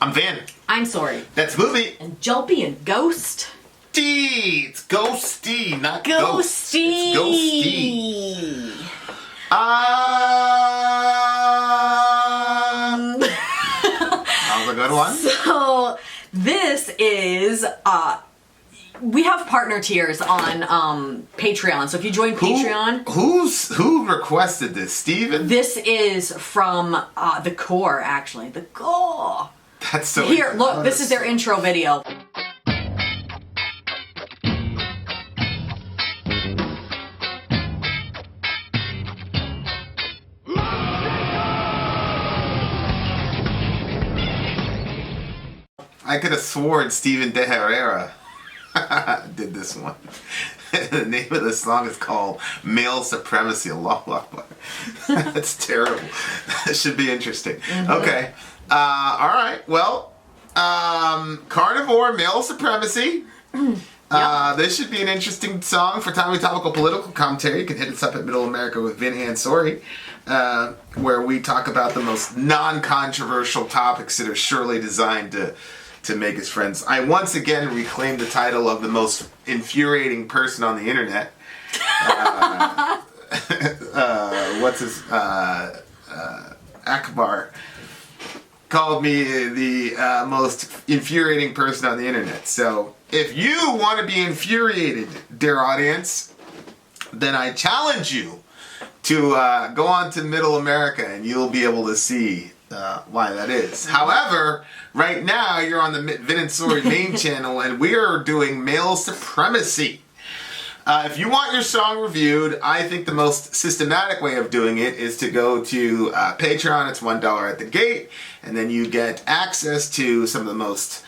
I'm Vin. I'm Sori. That's Movie. And Julpy and Ghost. It's Ghosty, not Ghosty. Ghost. It's Ghosty. That was a good one. So, this is, we have partner tiers on Patreon. So if you join Patreon... Who requested this? Steven? This is from the core, actually. The core. That's so... Here, look, this is their intro video. I could have sworn Steven De Herrera did this one. The name of the song is called Male Supremacy. Allah Akbar. That's terrible. That should be interesting. Mm-hmm. Okay. Alright. Well, Carnivore-Male Supremacy. Yep. This should be an interesting song for timely topical political commentary. You can hit us up at Middle America with Vin and Sori, where we talk about the most non-controversial topics that are surely designed to make us friends. I once again reclaimed the title of the most infuriating person on the internet. Akbar called me the most infuriating person on the internet. So if you want to be infuriated, dear audience, then I challenge you to go on to Middle America and you'll be able to see why that is. However, right now you're on the Vin and Sori Maine channel and we are doing Male Supremacy. If you want your song reviewed, I think the most systematic way of doing it is to go to Patreon. It's $1 at the gate, and then you get access to some of the most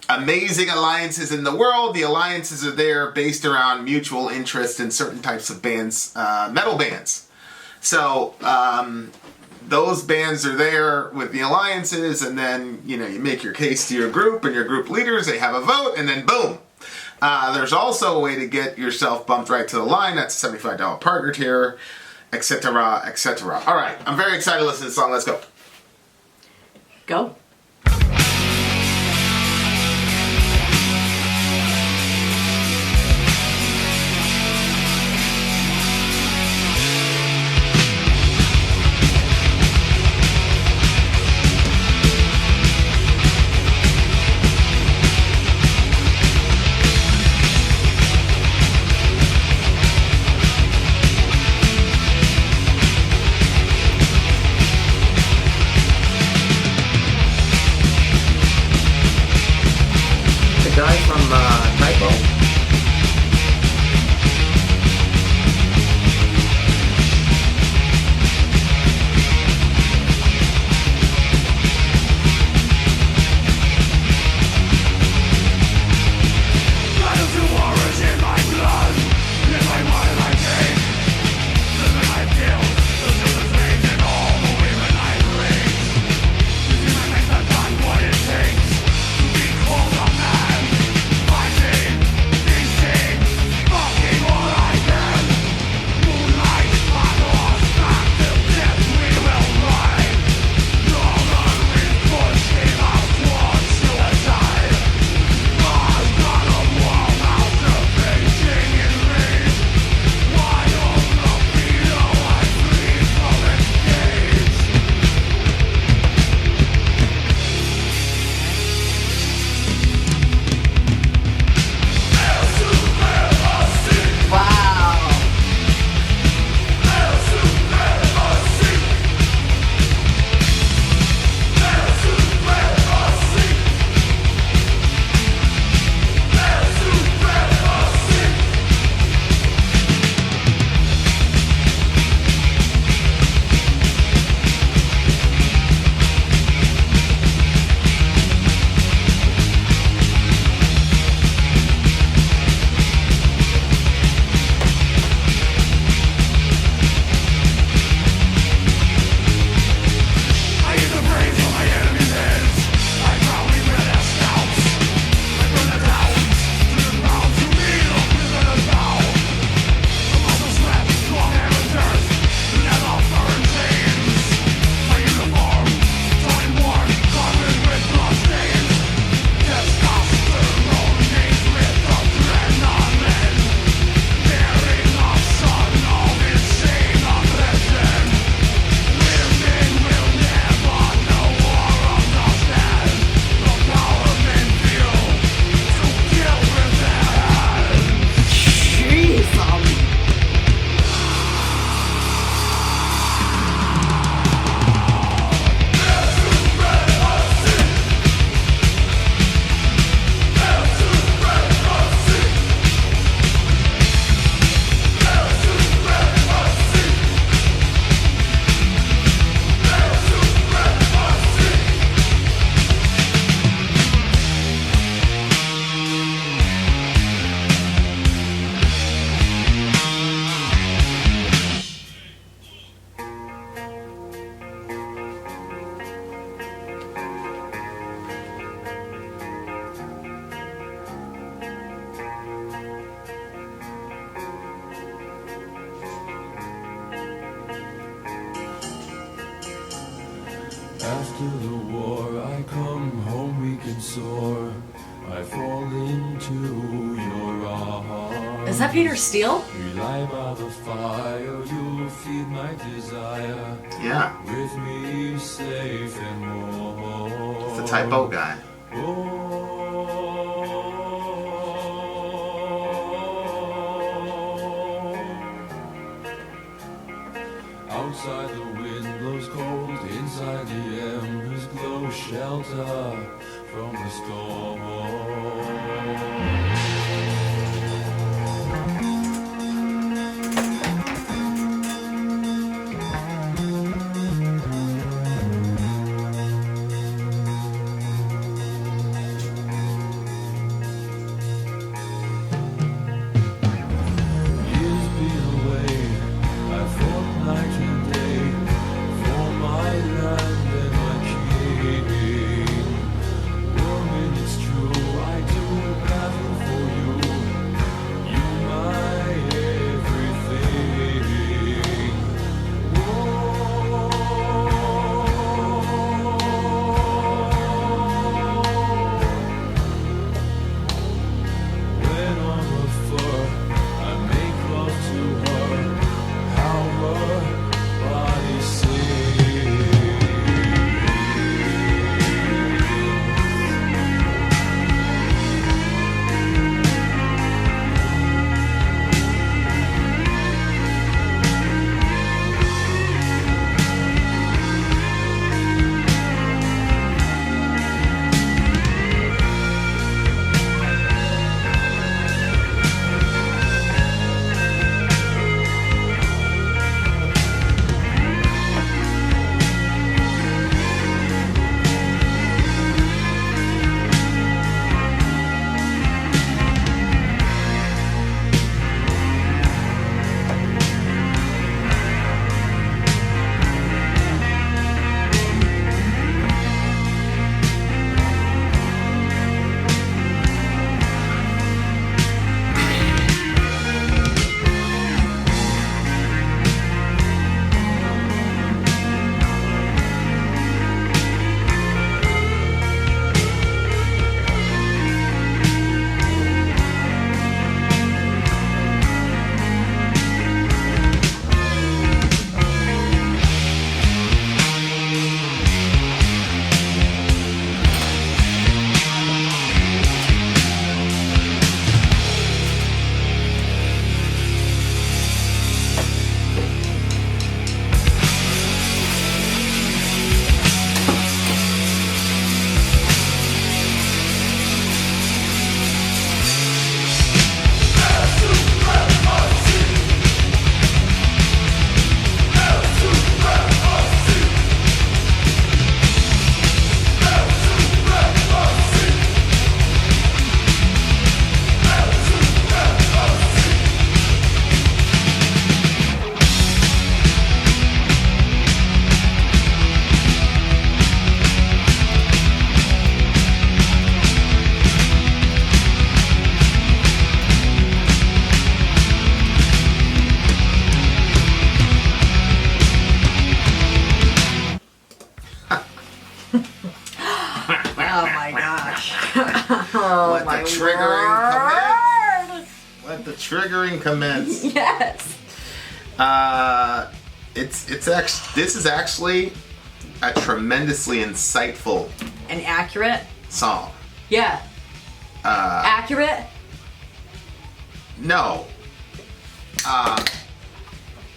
amazing alliances in the world. The alliances are there based around mutual interest in certain types of bands, metal bands. So those bands are there with the alliances, and then you make your case to your group and your group leaders. They have a vote, and then boom. There's also a way to get yourself bumped right to the line. That's a $75 partner tier, etc., etc. All right, I'm very excited to listen to this song. Let's go. Go. Guy from Typo. After the war, I come home weak and sore. I fall into your arms. Is that Peter Steele? We lie by the fire, you'll feed my desire. Yeah, With me safe and warm. it's the typo guy. Outside the wind blows cold, inside the embers glow shelter from the storm. Years beat away, I fought night and day for my land and my king. Woman, it's true, I do battle for you. You my everything. When on the floor, I make love to her. How her body sings. Oh my gosh. Let the triggering commence. Let the triggering commence. Yes. It's actually, this is actually a tremendously insightful And accurate. song. Yeah. Accurate. No. I'm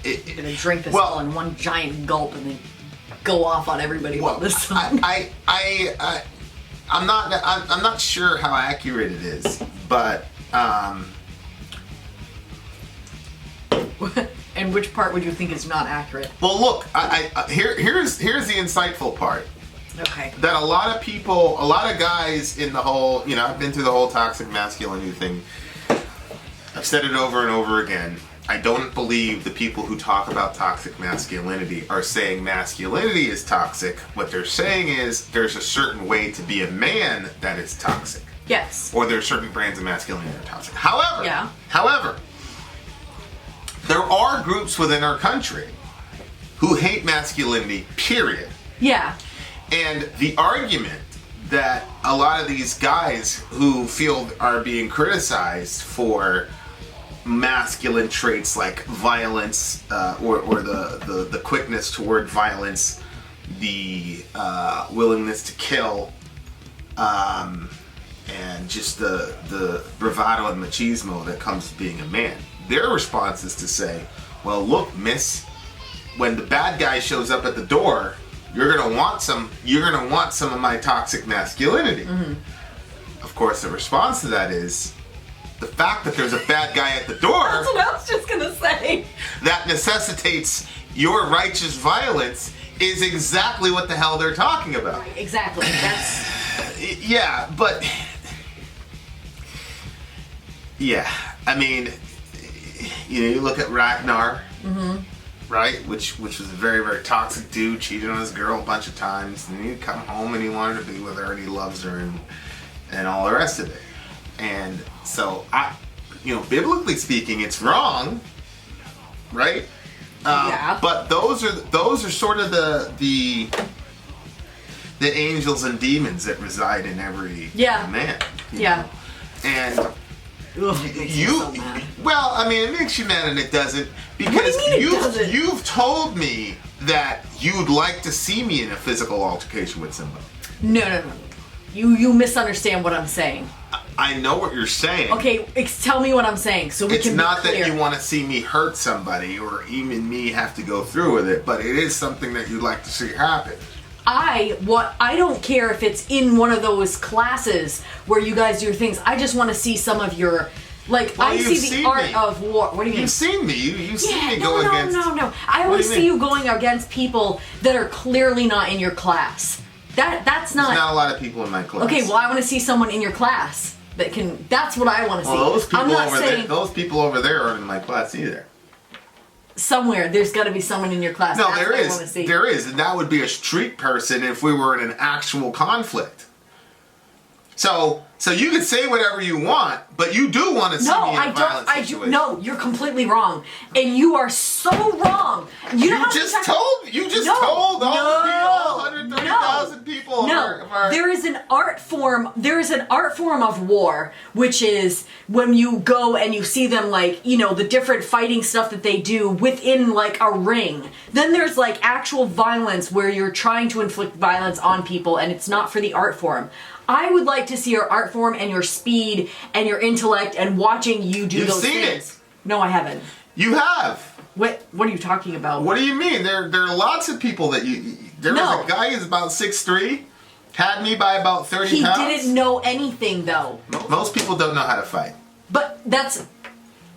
gonna drink this all in one giant gulp and then go off on everybody about this song. I'm not sure how accurate it is, but And which part would you think is not accurate? well, look, here's the insightful part. Okay. That a lot of people, a lot of guys in the whole, I've been through the whole toxic masculinity thing. I've said it over and over again. I don't believe the people who talk about toxic masculinity are saying masculinity is toxic. What they're saying is there's a certain way to be a man that is toxic. Yes. Or there are certain brands of masculinity that are toxic. However, Yeah. There are groups within our country who hate masculinity, period. Yeah. And the argument that a lot of these guys who feel are being criticized for masculine traits like violence, or the quickness toward violence, the willingness to kill, and just the bravado and machismo that comes with being a man. Their response is to say, well, look, miss, when the bad guy shows up at the door, you're gonna want some of my toxic masculinity. Mm-hmm. Of course, the response to that is the fact that there's a bad guy at the door. That's what I was just gonna say. That necessitates your righteous violence is exactly what the hell they're talking about. Right, exactly. That's yeah, but yeah, I mean, you look at Ragnar. Mm-hmm. Right, which was a very, very toxic dude, cheated on his girl a bunch of times, and he'd come home and he wanted to be with her and he loves her and all the rest of it. And so biblically speaking, it's wrong, right? Yeah. But those are sort of the angels and demons that reside in every man. Yeah. Know? And ugh, it makes me so mad. well, I mean, it makes you mad and it doesn't, because What do you mean it doesn't? you've told me that you'd like to see me in a physical altercation with somebody. No. You misunderstand what I'm saying. I know what you're saying. Okay, tell me what I'm saying so we It's can not be clear. that you want to see me hurt somebody or even me have to go through with it, but it is something that you'd like to see happen. I don't care if it's in one of those classes where you guys do your things. I just want to see some of your, like, Well, I you've see the seen art me. of war. What do you mean? You've seen me. You've seen me No. go against. I What always do you see mean? you going against people that are clearly not in your class. That's There's not a lot of people in my class. Okay, well, I want to see someone in your class that can. That's what I want to see. Well, those people I'm not over saying there. Those people over there aren't in my class either. somewhere there's got to be someone in your class. No, That's there what I is. want to see. There is, and that would be a street person if we were in an actual conflict. So you can say whatever you want, but you do want to see No, me in a I don't. violent I do. situation. No, you're completely wrong, and you are so wrong. You know how You just many times- told all the people, 130,000 people. No, of our- there is an art form. There is an art form of war, which is when you go and you see them, like, the different fighting stuff that they do within, like, a ring. Then there's, like, actual violence where you're trying to inflict violence on people, and it's not for the art form. I would like to see your art form and your speed and your intellect and watching you do You've those seen things. it. No, I haven't. You have. What are you talking about? What do you mean? There are lots of people that you. There No. was a guy who's about 6'3", had me by about 30 He pounds. didn't know anything, though. Most people don't know how to fight. But that's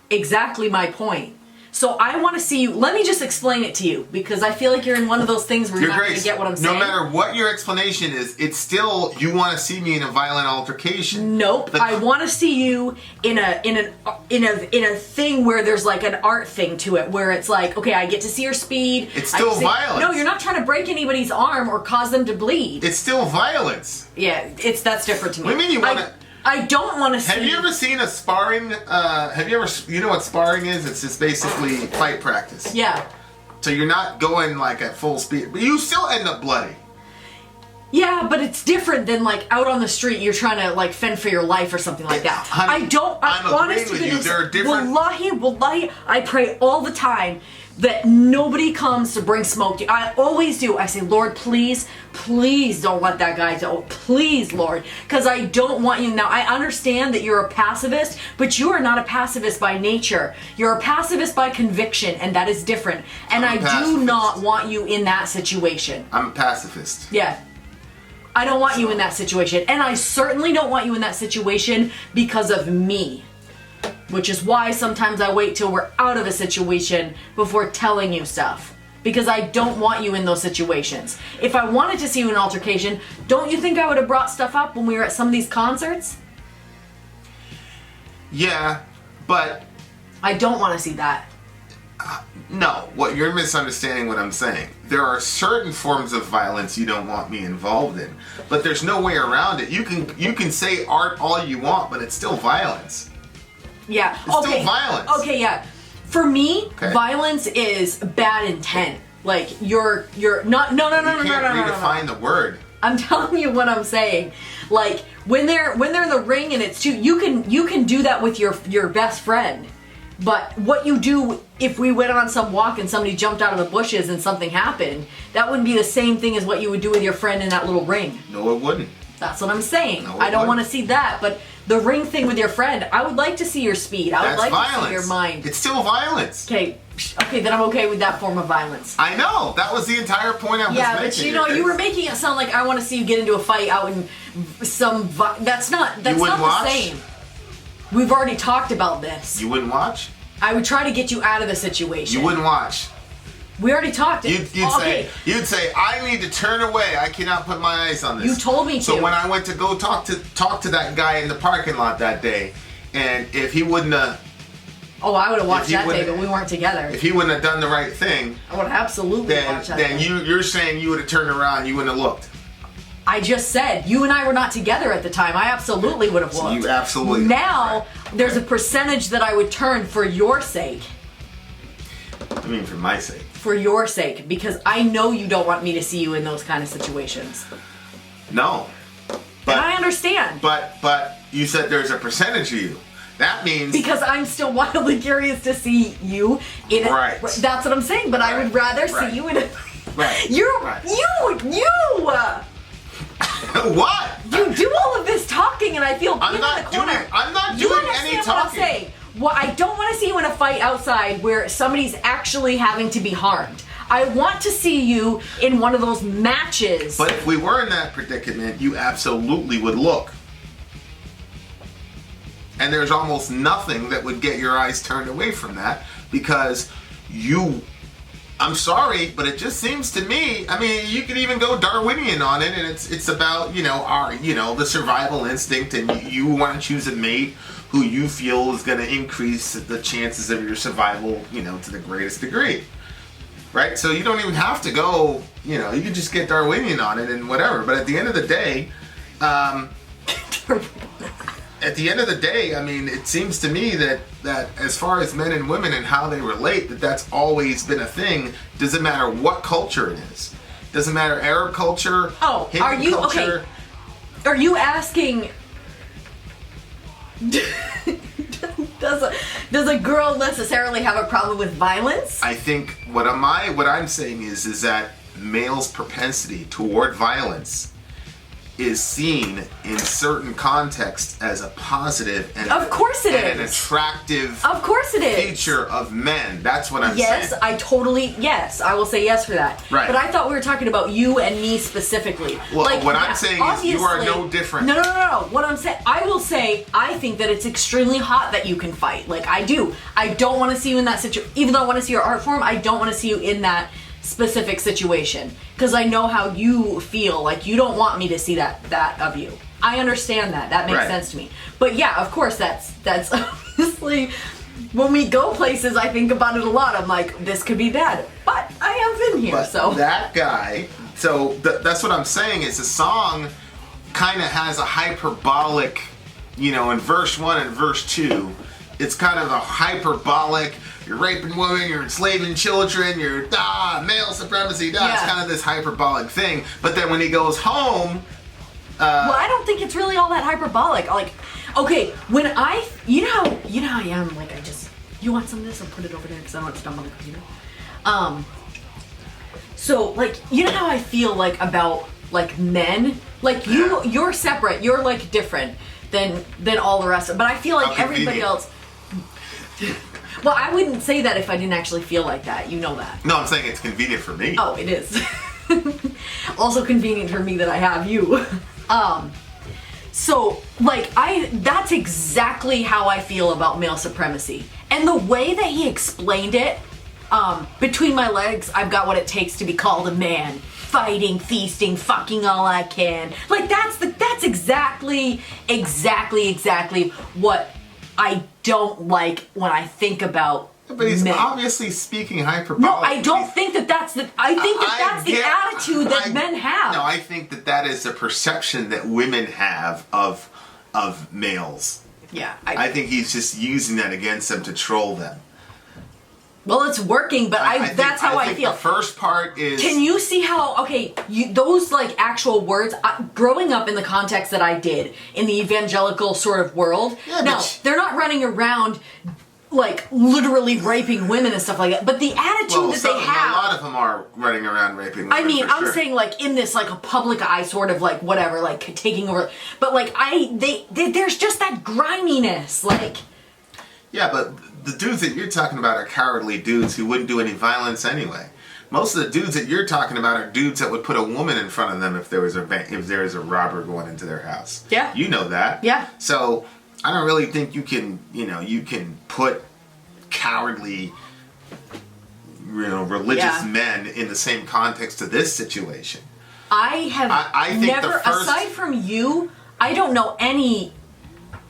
exactly my point. So I want to see you. Let me just explain it to you, because I feel like you're in one of those things where you're Your not going Grace, to get what I'm saying. no matter what your explanation is, it's still you want to see me in a violent altercation. Nope. I want to see you in a thing where there's like an art thing to it, where it's like, okay, I get to see your speed. It's still violence. No, you're not trying to break anybody's arm or cause them to bleed. It's still violence. Yeah, that's different to me. What do you mean you wanna- I don't want to see. Have you ever seen a sparring? You know what sparring is? It's just basically fight practice. Yeah. So you're not going like at full speed, but you still end up bloody. Yeah, but it's different than like out on the street. You're trying to like fend for your life or something like that. Honey, I'm honest agreeing to with you. goodness, There are different- Wallahi, I pray all the time that nobody comes to bring smoke to you. I always do. I say, Lord, please don't let that guy go. Please, Lord, because I don't want you. Now, I understand that you're a pacifist, but you are not a pacifist by nature. You're a pacifist by conviction, and that is different. And I'm a I do pacifist. not want you in that situation. I'm a pacifist. Yeah. I don't want you in that situation. And I certainly don't want you in that situation because of me. Which is why sometimes I wait till we're out of a situation before telling you stuff. Because I don't want you in those situations. If I wanted to see you in an altercation, don't you think I would have brought stuff up when we were at some of these concerts? Yeah, but I don't want to see that. no, what you're misunderstanding what I'm saying. There are certain forms of violence you don't want me involved in, but there's no way around it. You can say art all you want, but it's still violence. Yeah. It's still violence. Okay, yeah. For me, Okay. violence is bad intent. Like you're not no. You can't redefine the word. I'm telling you what I'm saying. Like when they're in the ring and it's two, you can do that with your best friend. But what you do if we went on some walk and somebody jumped out of the bushes and something happened, that wouldn't be the same thing as what you would do with your friend in that little ring. No, it wouldn't. That's what I'm saying. No, I don't want to see that, but the ring thing with your friend, I would like to see your speed. I would like to see your mind. It's still violence. Okay, then I'm okay with that form of violence. I know. That was the entire point I was making. Yeah, but you were making it sound like I want to see you get into a fight out in some. That's not the same. We've already talked about this. You wouldn't watch? I would try to get you out of the situation. You wouldn't watch. We already talked. You'd say, I need to turn away. I cannot put my eyes on this. You told me to. So when I went to go talk to that guy in the parking lot that day, and if he wouldn't have... Oh, I would have watched that day, but we weren't together. If he wouldn't have done the right thing... I would have absolutely watched that Then you're saying you would have turned around, you wouldn't have looked. I just said, you and I were not together at the time. I absolutely would have looked. You absolutely... Now, there's a percentage that I would turn for your sake. I mean, for my sake. For your sake, because I know you don't want me to see you in those kind of situations. No. And I understand. But you said there's a percentage of you. That means... Because I'm still wildly curious to see you in it. Right. That's what I'm saying, but I would rather see you in a... Right. What? You do all of this talking and I feel I'm in not the corner. I'm not You doing understand any what talking. I'm saying? Well, I don't want to see you in a fight outside where somebody's actually having to be harmed. I want to see you in one of those matches. But if we were in that predicament, you absolutely would look. And there's almost nothing that would get your eyes turned away from that because I'm sorry, but it just seems to me, I mean, you could even go Darwinian on it and it's about, the survival instinct and you want to choose a mate who you feel is going to increase the chances of your survival, to the greatest degree. Right? So you don't even have to go, you can just get Darwinian on it and whatever. But at the end of the day, I mean, it seems to me that as far as men and women and how they relate, that's always been a thing. Doesn't matter what culture it is. Doesn't matter Arab culture, Hindu are you culture. Okay? Are you asking? Does a girl necessarily have a problem with violence? I think what I'm saying is that males' propensity toward violence is seen in certain contexts as a positive and of course it is an attractive of course it is feature of men. That's what I'm saying. Yes, I will say yes for that. Right. But I thought we were talking about you and me specifically. Well, what I'm saying is you are no different. No. What I'm saying, I will say, I think that it's extremely hot that you can fight. Like I do. I don't want to see you in that situation. Even though I want to see your art form, I don't want to see you in that specific situation because I know how you feel. Like you don't want me to see that of you. I understand that. That makes sense to me. But yeah, of course, that's obviously when we go places. I think about it a lot. I'm like, this could be bad, but I have been here. But so that guy. So that's what I'm saying. Is the song kind of has a hyperbolic, in verse 1 and verse 2. It's kind of a hyperbolic. You're raping women, you're enslaving children, you're male supremacy, It's kind of this hyperbolic thing. But then when he goes home... well, I don't think it's really all that hyperbolic. Like, okay, when you know how I am, like you want some of this? I'll put it over there because I don't want to stumble on the computer. So, like, you know how I feel, like, about, like, men? Like, you're separate, you're, like, different than all the rest of it. But I feel like everybody else... Well, I wouldn't say that if I didn't actually feel like that. You know that. No, I'm saying it's convenient for me. Oh, it is. Also convenient for me that I have you. So, like, that's exactly how I feel about male supremacy. And the way that he explained it, between my legs, I've got what it takes to be called a man. Fighting, feasting, fucking all I can. Like, that's exactly what I don't like when I think about But he's men. obviously speaking hyperbolic. No, I don't think that's the... I think that's the attitude that men have. No, I think that is a perception that women have of males. Yeah. I think he's just using that against them to troll them. Well, it's working, but that's how I think feel. the first part is... Can you see how, those like actual words, growing up in the context that I did, in the evangelical sort of world, they're not running around like literally raping women and stuff like that, but the attitude that they have... A lot of them are running around raping women. I mean, I'm sure. saying like in this like a public eye sort of like whatever, like taking over, but like there's just that griminess, like... Yeah, but the dudes that you're talking about are cowardly dudes who wouldn't do any violence anyway. Most of the dudes that you're talking about are dudes that would put a woman in front of them if there was a robber going into their house. Yeah. You know that. Yeah. So I don't really think you can put cowardly, religious men in the same context to this situation. I think never, aside from you, I don't know any.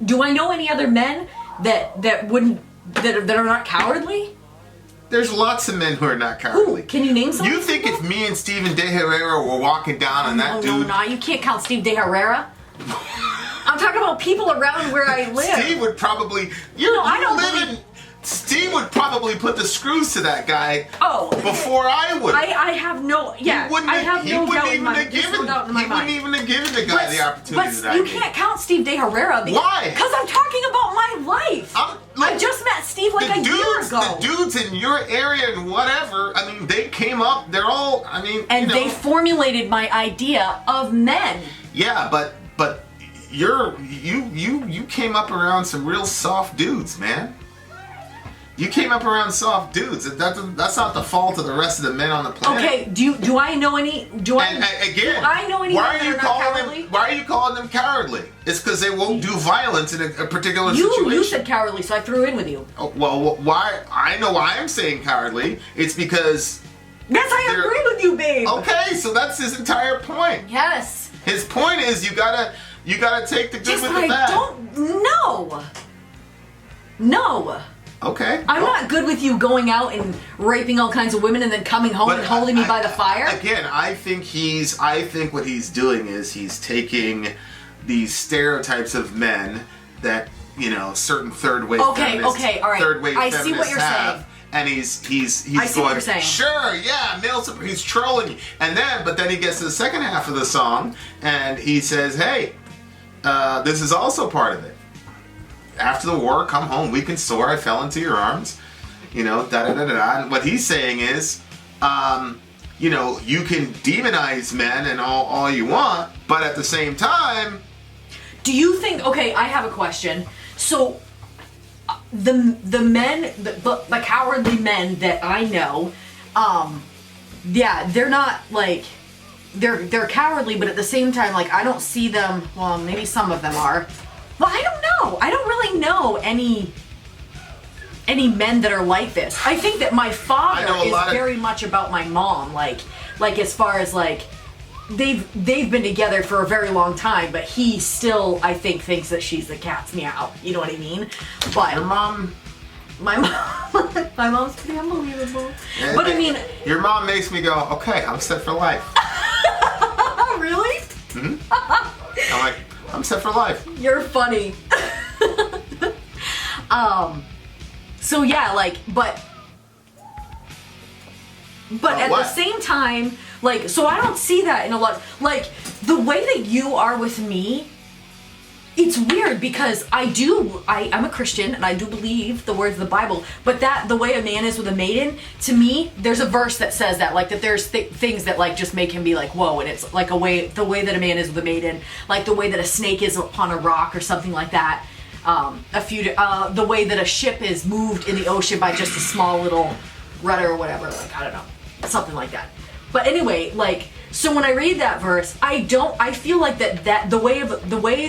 Do I know any other men that wouldn't that are not cowardly? There's lots of men who are not cowardly. Ooh, can you name some? You think if me and Stephen De Herrera were walking down on that dude? No, you can't count Steve De Herrera. I'm talking about people around where I live. Steve would probably. Steve would probably put the screws to that guy. Before I would. I have no. Yeah, I have no doubt in my mind. He wouldn't even have given the guy the opportunity. But you can't count Steve De Herrera. Why? Because I'm talking about my life. I just met Steve like a year ago. The dudes in your area and whatever. I mean, they came up. They're all. I mean, and they formulated my idea of men. Yeah, but you came up around some real soft dudes, man. You came up around soft dudes. That's not the fault of the rest of the men on the planet. Okay, do I know any? Do I know any? Why are you calling them cowardly? It's because they won't do violence in a particular situation. You said cowardly, so I threw in with you. Oh, well, why? I know why I'm saying cowardly. It's because. Yes, I agree with you, babe. Okay, so that's his entire point. Yes. His point is you gotta take the good with the bad. I don't know. No. Okay. I'm not good with you going out and raping all kinds of women and then coming home and holding me by the fire. Again, I think what he's doing is he's taking these stereotypes of men that, certain third wave feminists, all right. third wave I feminists see what you're saying. And he's I see what you're saying. Sure, yeah, he's trolling you. But then he gets to the second half of the song and he says, hey, this is also part of it. After the war, come home, weak and sore, I fell into your arms. Da-da-da-da-da. And what he's saying is, you can demonize men and all you want, but at the same time... Do you think... Okay, I have a question. So, the men, the cowardly men that I know, they're not, like... They're cowardly, but at the same time, like, I don't see them... Well, maybe some of them are... Well, I don't know. I don't really know any men that are like this. I think that my father is very much about my mom. Like as far as like they've been together for a very long time, but he still I think thinks that she's the cat's meow. You know what I mean? But your mom. My mom's pretty unbelievable. But I mean, your mom makes me go, okay, I'm set for life. Really? Mm-hmm. I'm like. I'm set for life. You're funny. So yeah, like, but at the same time, like, so I don't see that in a lot. Like, the way that you are with me, it's weird because I'm a Christian and I do believe the words of the Bible, but the way a man is with a maiden, to me, there's a verse that says that, like, that there's things that, like, just make him be like, whoa, and it's like the way that a man is with a maiden, like the way that a snake is upon a rock or something like that, the way that a ship is moved in the ocean by just a small little rudder or whatever, like, I don't know, something like that. But anyway, like, so when I read that verse, I feel like that the way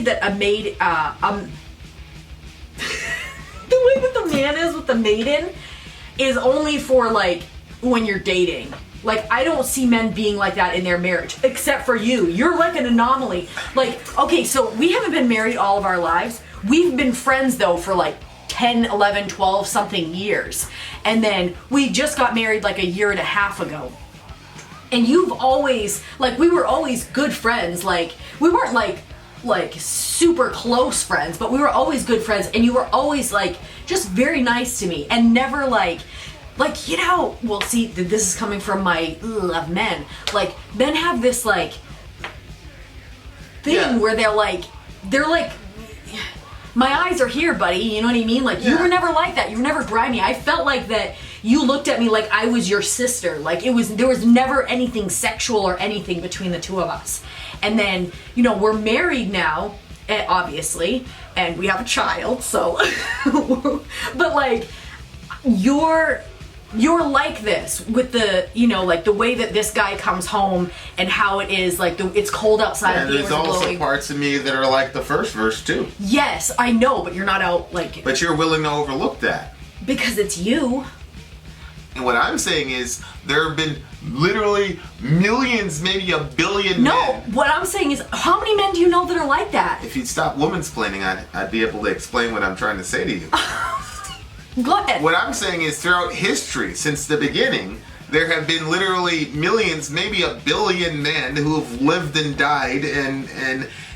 that a maid, the way that the man is with the maiden is only for, like, when you're dating. Like, I don't see men being like that in their marriage, except for you. You're like an anomaly. Like, okay, so we haven't been married all of our lives. We've been friends, though, for, like, 10, 11, 12 something years. And then we just got married, like, a year and a half ago. And you've always, like, we were always good friends. Like, we weren't, like super close friends, but we were always good friends. And you were always, like, just very nice to me. And never, like, like, you know, well, see, this is coming from my of men. Like, men have this like thing where they're like, my eyes are here, buddy. You know what I mean? Like, you were never like that. You were never grimy. I felt like that you looked at me like I was your sister. Like, there was never anything sexual or anything between the two of us. And then, you know, we're married now, obviously, and we have a child, so. But, like, you're like this with the, you know, like the way that this guy comes home and how it is, like, it's cold outside. And there's also parts of me that are like the first verse, too. Yes, I know, but you're not out, like... But you're willing to overlook that. Because it's you. And what I'm saying is, there have been literally millions, maybe 1 billion No, men. what I'm saying is, how many men do you know that are like that? If you'd stop womansplaining, I'd be able to explain what I'm trying to say to you. Go ahead. What I'm saying is, throughout history, since the beginning, there have been literally millions, maybe 1 billion men who have lived and died and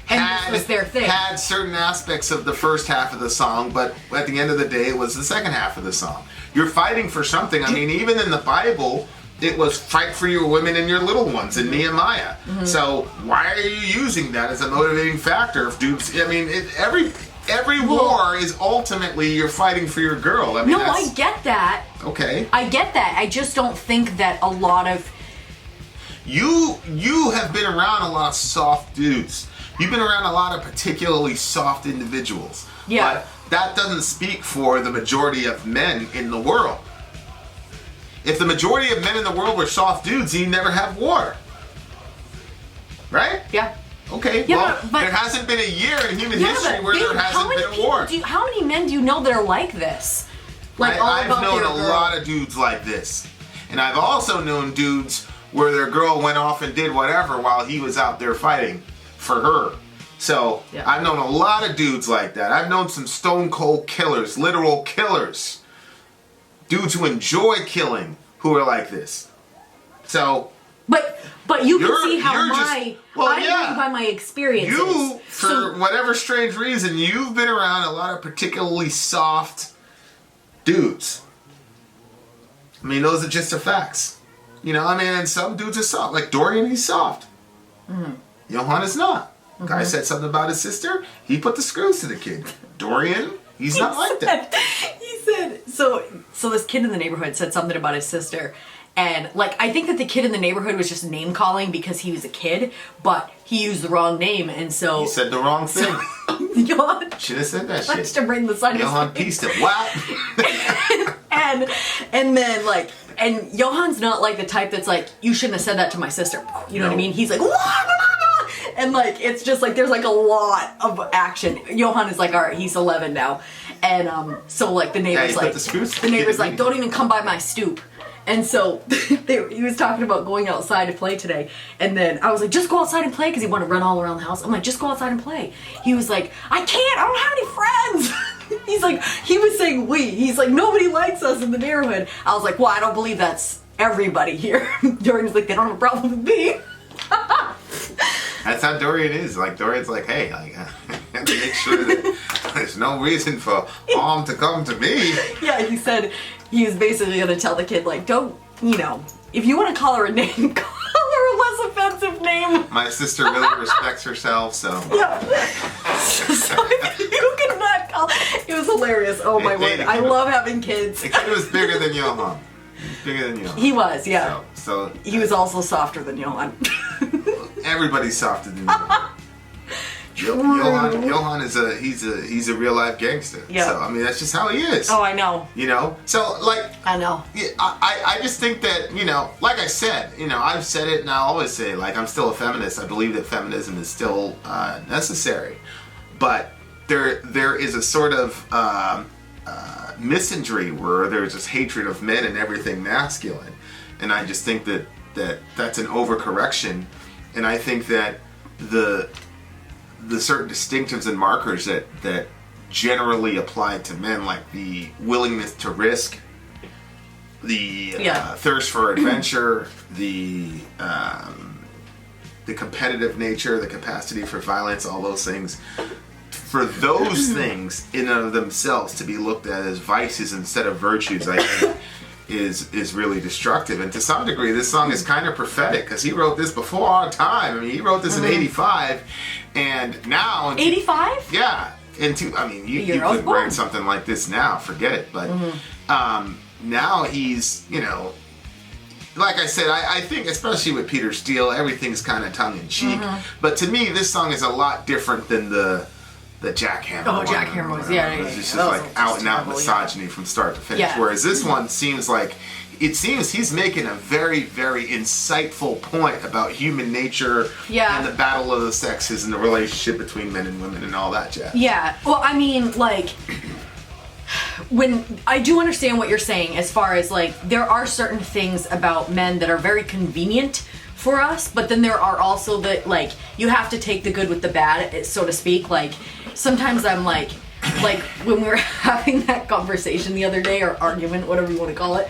this was their thing. Had certain aspects of the first half of the song, but at the end of the day, it was the second half of the song. You're fighting for something. I mean, even in the Bible, it was fight for your women and your little ones in Nehemiah. Mm-hmm. So why are you using that as a motivating factor? If dudes, I mean, every war is ultimately you're fighting for your girl. I mean, no, I get that. Okay. I get that. I just don't think that a lot of... You have been around a lot of soft dudes. You've been around a lot of particularly soft individuals. Yeah. But that doesn't speak for the majority of men in the world. If the majority of men in the world were soft dudes, you'd never have war. Right? Yeah. Okay, yeah, well, but there hasn't been a year in human history where there hasn't been a war. How many men do you know that are like this? Like, I've known a lot of dudes like this. And I've also known dudes where their girl went off and did whatever while he was out there fighting for her. So, I've known a lot of dudes like that. I've known some stone cold killers, literal killers. Dudes who enjoy killing who are like this. So... But you can see how I learned by my experiences. You, for whatever strange reason, you've been around a lot of particularly soft dudes. I mean, those are just the facts. You know, I mean, and some dudes are soft. Like Dorian, he's soft. Mm-hmm. Johan is not. Mm-hmm. Guy said something about his sister, he put the screws to the kid. Dorian, he's not like that. He said, so this kid in the neighborhood said something about his sister. And, like, I think that the kid in the neighborhood was just name-calling because he was a kid, but he used the wrong name, and so... He said the wrong thing. Johan... Should have said that shit. Likes to bring the sun. Johan pieced it. What? and then, like... And Johan's not, like, the type that's like, you shouldn't have said that to my sister. You know what I mean? He's like, and, like, it's just, like, there's, like, a lot of action. Johan is, like, all right, he's 11 now. And, so, like, the neighbor's like, don't even come by my stoop. And so he was talking about going outside to play today. And then I was like, just go outside and play, because he wanted to run all around the house. I'm like, just go outside and play. He was like, I can't, I don't have any friends. He's like, he was saying we. He's like, nobody likes us in the neighborhood. I was like, well, I don't believe that's everybody here. Dorian was like, they don't have a problem with me. That's how Dorian is. Like, Dorian's like, hey, I have to make sure that there's no reason for harm to come to me. Yeah, he said he was basically going to tell the kid, like, don't, you know, if you want to call her a name, call her a less offensive name. My sister really respects herself, so. Yeah. So you could not call. It was hilarious. Oh, my word. I love having kids. The kid was bigger than Johan. Bigger than Johan. He was, yeah. So he was also softer than Johan. Everybody's softer than Johan. Johan is he's a real life gangster. Yeah. So I mean that's just how he is. Oh, I know. You know. So like I know. Yeah, I just think that, you know, like I said, you know, I've said it and I always say, like, I'm still a feminist. I believe that feminism is still necessary, but there is a sort of misandry where there's this hatred of men and everything masculine, and I just think that that's an overcorrection, and I think that the certain distinctives and markers that generally apply to men, like the willingness to risk, the thirst for adventure, the competitive nature, the capacity for violence, all those things. For those things in and of themselves to be looked at as vices instead of virtues, I think is really destructive. And to some degree, this song is kind of prophetic because he wrote this before our time. I mean, he wrote this in '85, and now '85. Yeah, I mean, you could write something like this now, forget it. But now he's, you know, like I said, I think especially with Peter Steele, everything's kind of tongue in cheek. But to me, this song is a lot different than the Jackhammer. Oh, Jackhammer was, yeah. It's just like out and out misogyny from start to finish. Yeah. Whereas this one seems like, it seems he's making a very, very insightful point about human nature and the battle of the sexes and the relationship between men and women and all that jazz. Yeah. Well, I mean, like, when I do understand what you're saying as far as, like, there are certain things about men that are very convenient for us, but then there are also like, you have to take the good with the bad, so to speak. Like, sometimes I'm like when we were having that conversation the other day, or argument, whatever you want to call it,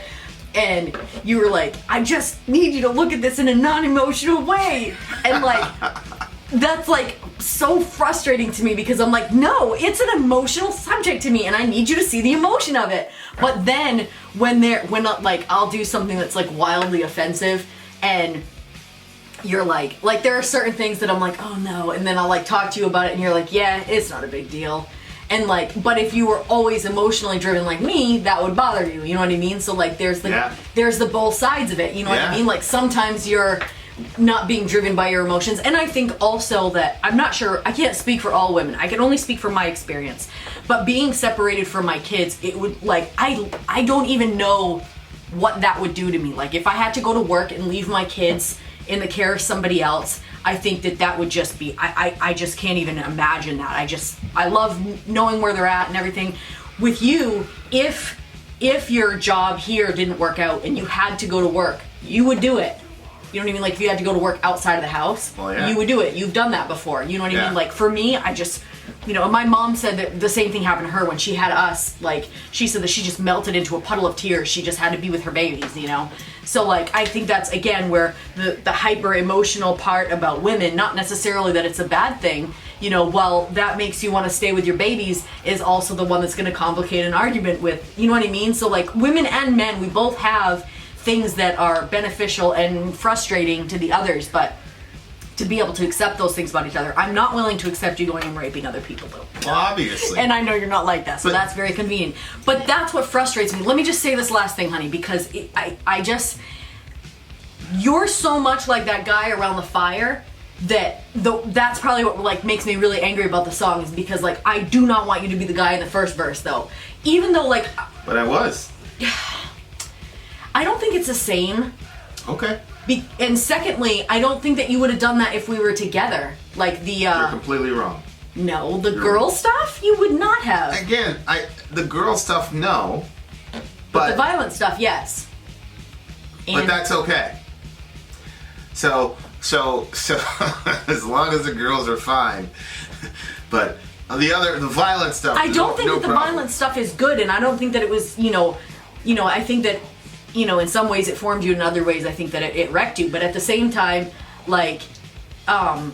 and you were like, I just need you to look at this in a non-emotional way, and like, that's like so frustrating to me because I'm like, no, it's an emotional subject to me and I need you to see the emotion of it. But then when like, I'll do something that's like wildly offensive and you're like there are certain things that I'm like, oh no, and then I'll like talk to you about it and you're like, yeah, it's not a big deal. And like, but if you were always emotionally driven like me, that would bother you, you know what I mean? So like there's the both sides of it, you know what I mean? Like sometimes you're not being driven by your emotions. And I think also that, I'm not sure, I can't speak for all women, I can only speak from my experience, but being separated from my kids, it would like, I don't even know what that would do to me. Like if I had to go to work and leave my kids in the care of somebody else, I think that would just be, I just can't even imagine that. I love knowing where they're at and everything. With you, if your job here didn't work out and you had to go to work, you would do it. You know what I mean? Like if you had to go to work outside of the house, you would do it. You've done that before. You know what I mean? Like for me, I just, you know, my mom said that the same thing happened to her when she had us. Like she said that she just melted into a puddle of tears. She just had to be with her babies, you know? So like, I think that's again where the hyper emotional part about women, not necessarily that it's a bad thing, you know, well, that makes you want to stay with your babies is also the one that's going to complicate an argument with, you know what I mean? So like women and men, we both have things that are beneficial and frustrating to the others, but to be able to accept those things about each other. I'm not willing to accept you going and raping other people though. Well, obviously. And I know you're not like that, so that's very convenient. But that's what frustrates me. Let me just say this last thing, honey, because you're so much like that guy around the fire that's probably what like makes me really angry about the song, is because like I do not want you to be the guy in the first verse though. Even though like... But I was. I don't think it's the same. Okay. And secondly, I don't think that you would have done that if we were together. Like the... You're completely wrong. No, the girl stuff, you would not have. Again, the girl stuff, no. But the violent stuff, yes. But that's okay. So as long as the girls are fine. But the violent stuff. I don't think that the violent stuff is good, and I don't think that it was, you know, I think that, you know, in some ways it formed you, in other ways I think that it wrecked you. But at the same time, like, I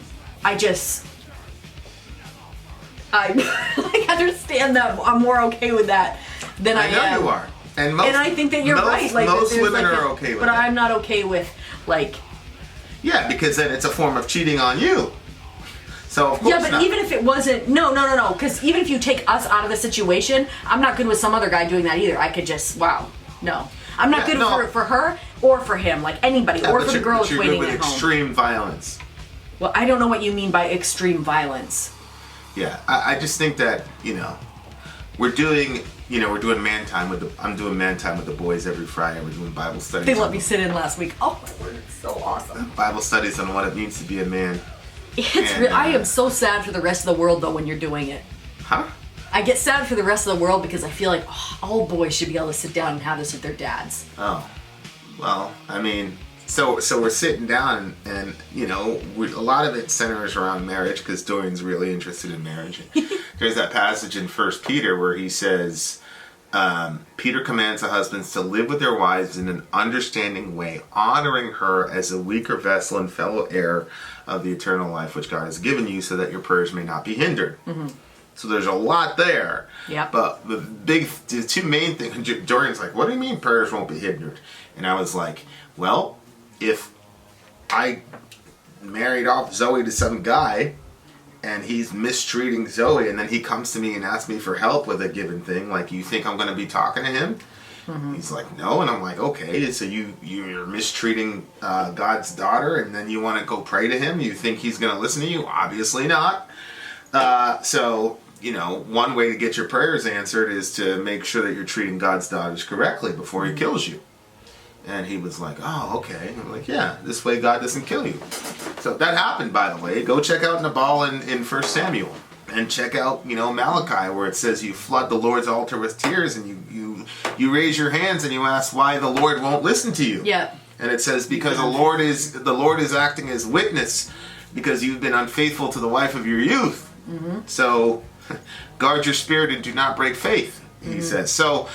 like understand that I'm more okay with that than I am. I know you are. And I think that you're right. Like, most women are okay with it. But I'm not okay with, like... Yeah, because then it's a form of cheating on you. So, of course yeah, but even if it wasn't... No. Because even if you take us out of the situation, I'm not good with some other guy doing that either. I could just... Wow. No. I'm not good for her or for him. Like, anybody. Or for the girl that's waiting at home. You're good with extreme violence. Well, I don't know what you mean by extreme violence. Yeah, I just think that, you know, we're doing man time I'm doing man time with the boys every Friday. We're doing Bible studies. They let me sit in last week. Oh my word, it's so awesome. Bible studies on what it means to be a man. I am so sad for the rest of the world though when you're doing it. Huh? I get sad for the rest of the world because I feel like all boys should be able to sit down and have this with their dads. Oh, well, I mean, so we're sitting down and you know, a lot of it centers around marriage because Dorian's really interested in marriage. There's that passage in 1 Peter where he says, Peter commands the husbands to live with their wives in an understanding way, honoring her as a weaker vessel and fellow heir of the eternal life which God has given you, so that your prayers may not be hindered. Mm-hmm. So there's a lot there. Yep. But the two main things, Jordan's like, what do you mean prayers won't be hindered? And I was like, well, if I married off Zoe to some guy and he's mistreating Zoe and then he comes to me and asks me for help with a given thing, like, you think I'm going to be talking to him? Mm-hmm. He's like, no. And I'm like, okay, so you're mistreating God's daughter and then you want to go pray to him? You think he's going to listen to you? Obviously not. So, one way to get your prayers answered is to make sure that you're treating God's daughters correctly before he kills you. And he was like, oh, okay. I'm like, yeah, this way God doesn't kill you. So that happened, by the way. Go check out Nabal in 1 Samuel. And check out, Malachi, where it says you flood the Lord's altar with tears and you raise your hands and you ask why the Lord won't listen to you. Yeah. And it says because the Lord is acting as witness because you've been unfaithful to the wife of your youth. Mm-hmm. So guard your spirit and do not break faith, he says. But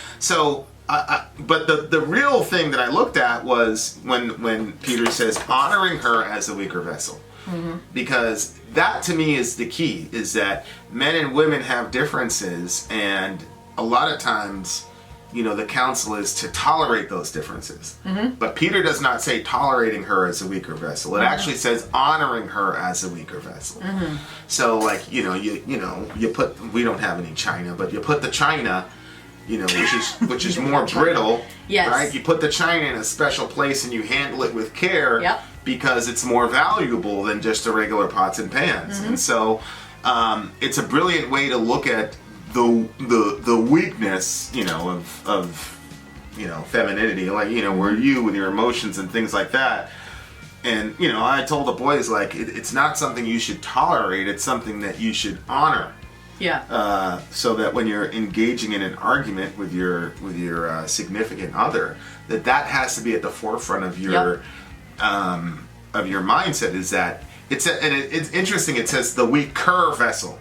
the real thing that I looked at was when Peter says honoring her as a weaker vessel. Mm-hmm. Because that to me is the key, is that men and women have differences, and a lot of times, the counsel is to tolerate those differences. Mm-hmm. But Peter does not say tolerating her as a weaker vessel. It actually says honoring her as a weaker vessel. Mm-hmm. So like, you put, we don't have any china, but you put the china, which is more brittle, yes. Right? You put the china in a special place and you handle it with care. Yep. Because it's more valuable than just the regular pots and pans. Mm-hmm. And so it's a brilliant way to look at the weakness, of femininity, like, where you with your emotions and things like that. And, I told the boys, like, it's not something you should tolerate, it's something that you should honor. Yeah. So that when you're engaging in an argument with your significant other, that has to be at the forefront of your mindset. Is that it's interesting. It says the weaker vessel,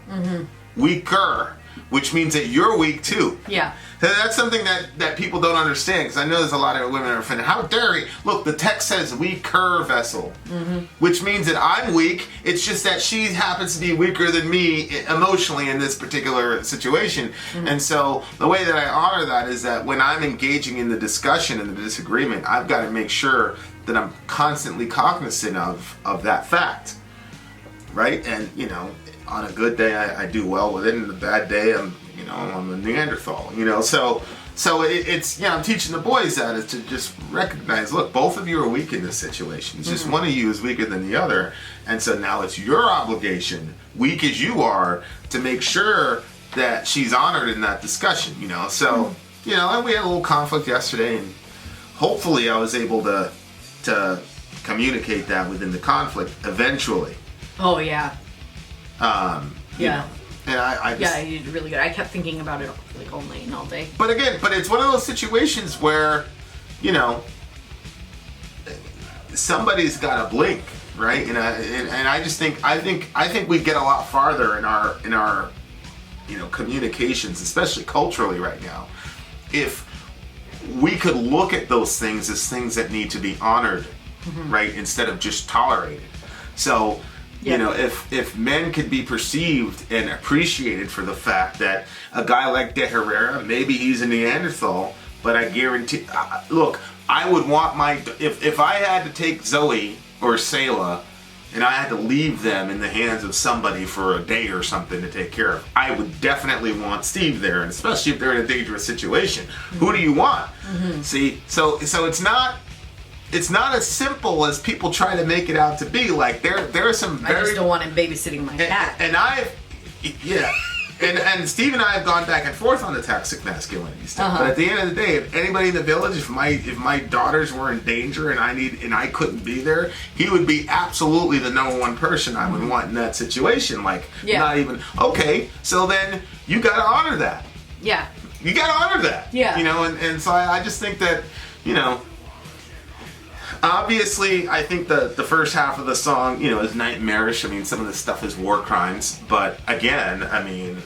weaker, which means that you're weak too. Yeah. So that's something that people don't understand, because I know there's a lot of women that are offended. How dare you? Look, the text says weaker vessel, which means that I'm weak. It's just that she happens to be weaker than me emotionally in this particular situation. And so the way that I honor that is that when I'm engaging in the discussion and the disagreement, I've got to make sure that I'm constantly cognizant of that fact, right? And on a good day I do well with it, and a bad day I'm a Neanderthal, so it's I'm teaching the boys that is to just recognize, look, both of you are weak in this situation. It's just one of you is weaker than the other, and so now it's your obligation, weak as you are, to make sure that she's honored in that discussion, so and we had a little conflict yesterday, and hopefully I was able to communicate that within the conflict eventually. Oh yeah. Yeah. And I just, you did really good. I kept thinking about it like all night and all day. But it's one of those situations where, somebody's got to blink, right? And I just think we get a lot farther in our communications, especially culturally right now, if we could look at those things as things that need to be honored, right, instead of just tolerated. So. If men could be perceived and appreciated for the fact that a guy like De Herrera, maybe he's a Neanderthal, but I guarantee, look, I would want if I had to take Zoe or Selah and I had to leave them in the hands of somebody for a day or something to take care of, I would definitely want Steve there, and especially if they're in a dangerous situation. Who do you want? See, so it's not as simple as people try to make it out to be. Like there are some very... I just don't want him babysitting my cat. And Steve and I have gone back and forth on the toxic masculinity stuff. But at the end of the day, if anybody in the village, if my daughters were in danger and I couldn't be there, he would be absolutely the number one person I would want in that situation. Like, not even, okay, so then you got to honor that. Yeah. You got to honor that. Yeah. And so I just think that, obviously, I think the first half of the song, is nightmarish. I mean, some of this stuff is war crimes. But again, I mean,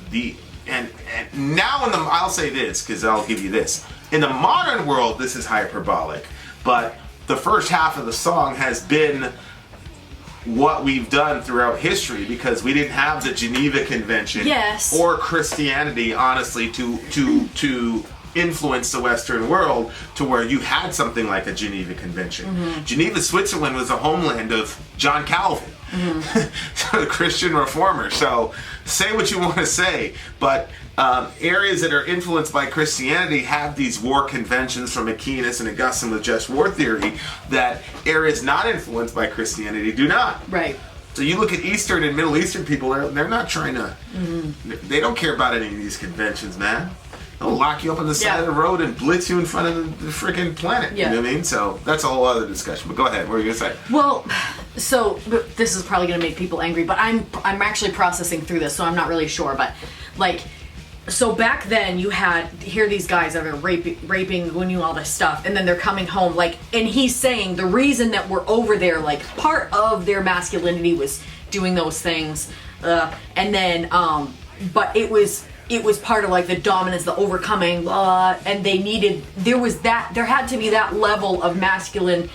and now I'll say this, because I'll give you this. In the modern world, this is hyperbolic. But the first half of the song has been what we've done throughout history, because we didn't have the Geneva Convention Yes. or Christianity, honestly, to influence the Western world to where you had something like a Geneva Convention. Geneva, Switzerland was the homeland of John Calvin, so the Christian reformer. So say what you want to say, but areas that are influenced by Christianity have these war conventions from Aquinas and Augustine with just war theory that areas not influenced by Christianity do not. Right. So you look at Eastern and Middle Eastern people, they're not trying to, they don't care about any of these conventions, man. They'll lock you up on the side of the road and blitz you in front of the freaking planet. Yeah. You know what I mean? So that's a whole other discussion. But go ahead. What were you going to say? Well, so this is probably going to make people angry, but I'm actually processing through this, so I'm not really sure. But like, so back then you had these guys that are raping, doing all this stuff, and then they're coming home, like, and he's saying the reason that we're over there, like, part of their masculinity was doing those things, and then, but it was part of like the dominance, the overcoming, and there had to be that level of masculine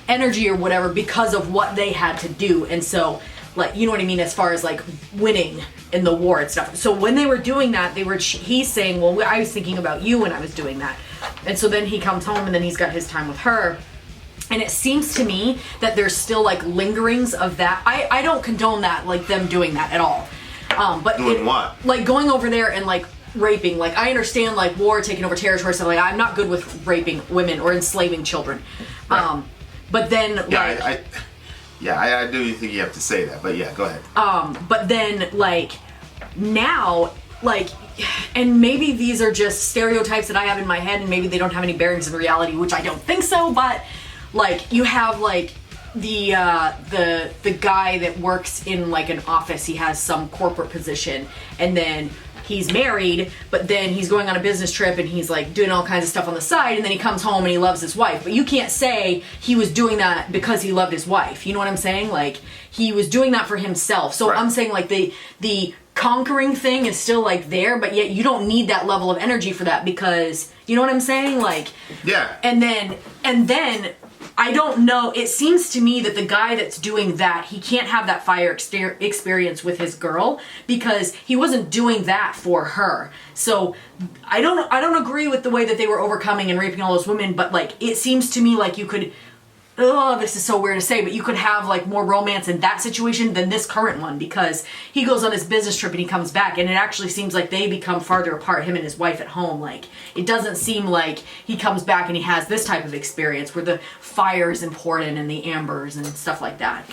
energy or whatever because of what they had to do. And so, like, you know what I mean, as far as like winning in the war and stuff. So when they were doing that, he's saying, well, I was thinking about you when I was doing that. And so then he comes home and then he's got his time with her. And it seems to me that there's still like lingerings of that. I don't condone that, like them doing that at all. But Doing what? Like going over there and like raping. Like I understand like war, taking over territory, stuff like I'm not good with raping women or enslaving children. Right. But then I do think you have to say that. But yeah, go ahead. But then like now, like, and maybe these are just stereotypes that I have in my head, and maybe they don't have any bearings in reality, which I don't think so. But like you have like the guy that works in like an office, he has some corporate position, and then he's married, but then he's going on a business trip and he's like doing all kinds of stuff on the side, and then he comes home and he loves his wife. But you can't say he was doing that because he loved his wife. You know what I'm saying? Like he was doing that for himself. So right. I'm saying like the conquering thing is still like there, but yet you don't need that level of energy for that, because you know what I'm saying? Like yeah. And then I don't know. It seems to me that the guy that's doing that, he can't have that fire experience with his girl because he wasn't doing that for her. So I don't agree with the way that they were overcoming and raping all those women, but like it seems to me like you could, this is so weird to say, but you could have like more romance in that situation than this current one, because he goes on his business trip and he comes back and it actually seems like they become farther apart, him and his wife at home. Like it doesn't seem like he comes back and he has this type of experience where the fire is important and the ambers and stuff like that.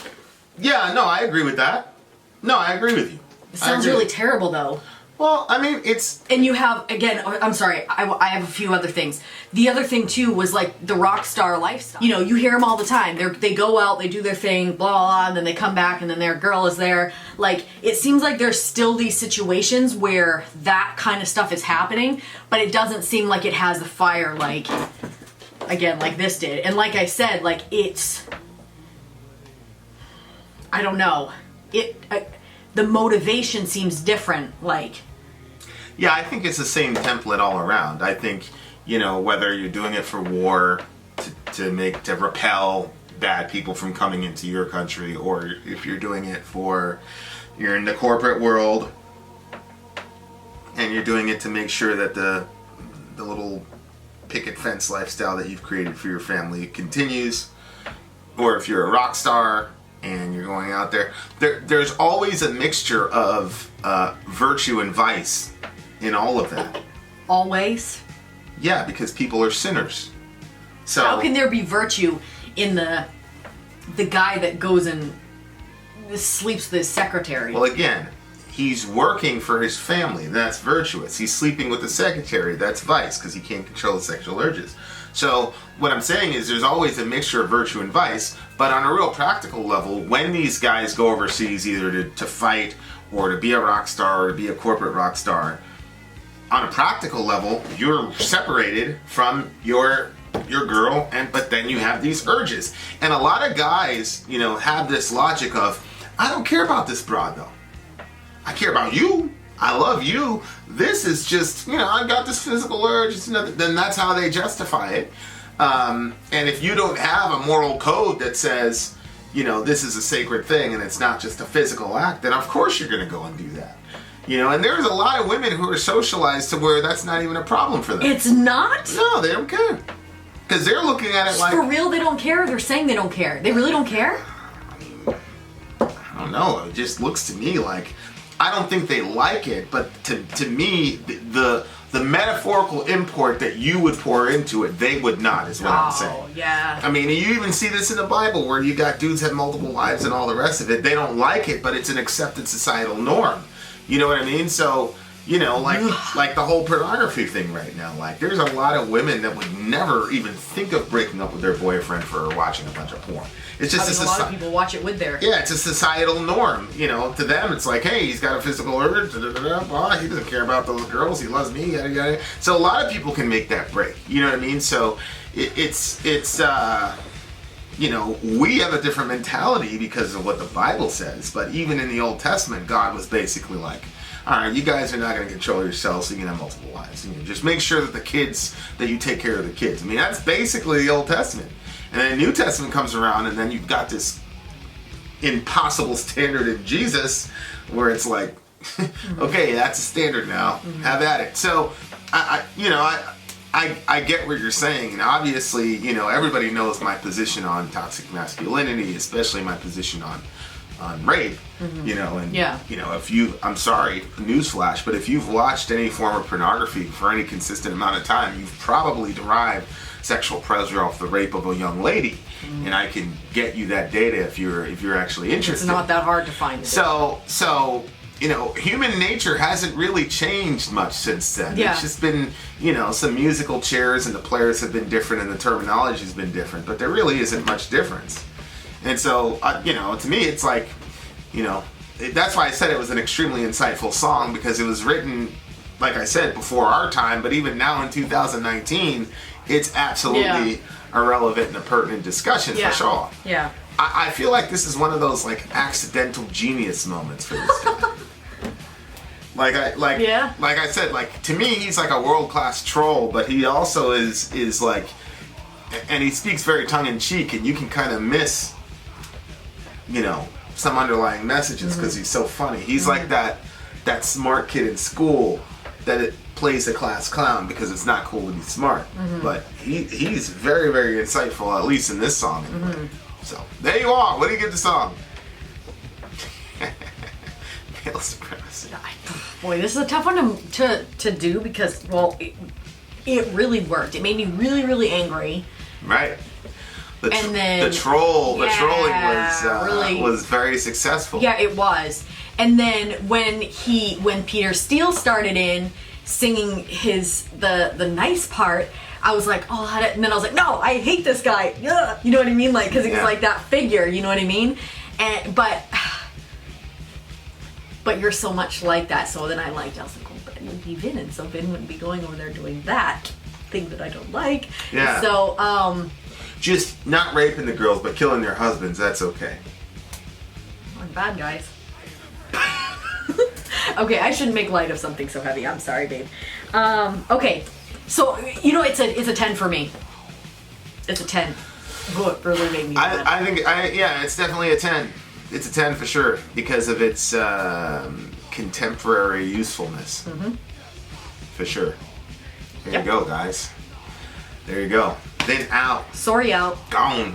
Yeah, no, I agree with that. No, I agree with you. It sounds really terrible though. Well, I mean, it's... And you have, again, I'm sorry, I have a few other things. The other thing, too, was, like, the rock star lifestyle. You know, you hear them all the time. They go out, they do their thing, blah, blah, blah, and then they come back, and then their girl is there. Like, it seems like there's still these situations where that kind of stuff is happening, but it doesn't seem like it has the fire, like, again, like this did. And like I said, like, it's... I don't know. The motivation seems different, like... Yeah, I think it's the same template all around. I think, you know, whether you're doing it for war, to repel bad people from coming into your country, or if you're doing it you're in the corporate world, and you're doing it to make sure that the little picket fence lifestyle that you've created for your family continues, or if you're a rock star, and you're going out there's always a mixture of virtue and vice in all of that. Always? Yeah, because people are sinners. So how can there be virtue in the guy that goes and sleeps with his secretary? Well, again, he's working for his family. That's virtuous. He's sleeping with the secretary. That's vice, because he can't control his sexual urges. So what I'm saying is there's always a mixture of virtue and vice, but on a real practical level, when these guys go overseas either to fight or to be a rock star or to be a corporate rock star, on a practical level, you're separated from your girl, but then you have these urges. And a lot of guys, you know, have this logic of, I don't care about this broad though. I care about you. I love you. This is just, you know, I got this physical urge. It's nothing. Then that's how they justify it. And if you don't have a moral code that says, this is a sacred thing and it's not just a physical act, then of course you're going to go and do that. And there's a lot of women who are socialized to where that's not even a problem for them. It's not? No, they don't care. Because they're looking at it like... For real, they don't care? They're saying they don't care. They really don't care? I don't know. It just looks to me like... I don't think they like it, but to me, the metaphorical import that you would pour into it, they would not, is what I'm saying. Oh, yeah. I mean, you even see this in the Bible where you got dudes have multiple wives and all the rest of it. They don't like it, but it's an accepted societal norm. You know what I mean? So, like the whole pornography thing right now. Like, there's a lot of women that would never even think of breaking up with their boyfriend for watching a bunch of porn. It's just a lot of people watch it with their... Yeah, it's a societal norm. To them, it's like, hey, he's got a physical urge. Well, he doesn't care about those girls. He loves me. Yada yada. So a lot of people can make that break. You know what I mean? So it's we have a different mentality because of what the Bible says. But even in the Old Testament, God was basically like, all right, you guys are not going to control yourselves, so you can have multiple wives. Just make sure that you take care of the kids. I mean, that's basically the Old Testament. And then the New Testament comes around, and then you've got this impossible standard in Jesus, where it's like, okay, that's a standard now. Have at it. So, I get what you're saying, and obviously, everybody knows my position on toxic masculinity, especially my position on rape. If I'm sorry, newsflash, but if you've watched any form of pornography for any consistent amount of time, you've probably derived sexual pleasure off the rape of a young lady, and I can get you that data if you're actually interested. It's not that hard to find it. So human nature hasn't really changed much since then. Yeah. It's just been some musical chairs, and the players have been different, and the terminology has been different, but there really isn't much difference. And so to me, it's like, that's why I said it was an extremely insightful song, because it was written, like I said, before our time, but even now in 2019, it's absolutely a relevant and a pertinent discussion for sure. Yeah. I feel like this is one of those like accidental genius moments for this guy. like I said, like to me, he's like a world-class troll, but he also is like, and he speaks very tongue-in-cheek, and you can kind of miss, some underlying messages because he's so funny. He's like that smart kid in school that it plays the class clown because it's not cool to be smart. But he's very, very insightful, at least in this song. So there you are. What do you give the song? Male supremacy. Boy, this is a tough one to do because, well, it really worked. It made me really, really angry. Right. The trolling was very successful. Yeah, it was. And then when Peter Steele started in singing the nice part, I was like, oh, and then I was like, no, I hate this guy. Ugh. You know what I mean? Like, because he was like that figure. You know what I mean? But you're so much like that. So then I was like, oh, but it would be Vin, and so Vin wouldn't be going over there doing that thing that I don't like. Yeah. So just not raping the girls, but killing their husbands. That's okay. we're bad guys. Okay, I shouldn't make light of something so heavy. I'm sorry, babe. Okay, so it's a 10 for me. It's a 10. Oh, it really made me mad. I think it's definitely a 10. It's a 10 for sure because of its contemporary usefulness. For sure. There you go, guys. There you go. Then out. Sorry out. Gone.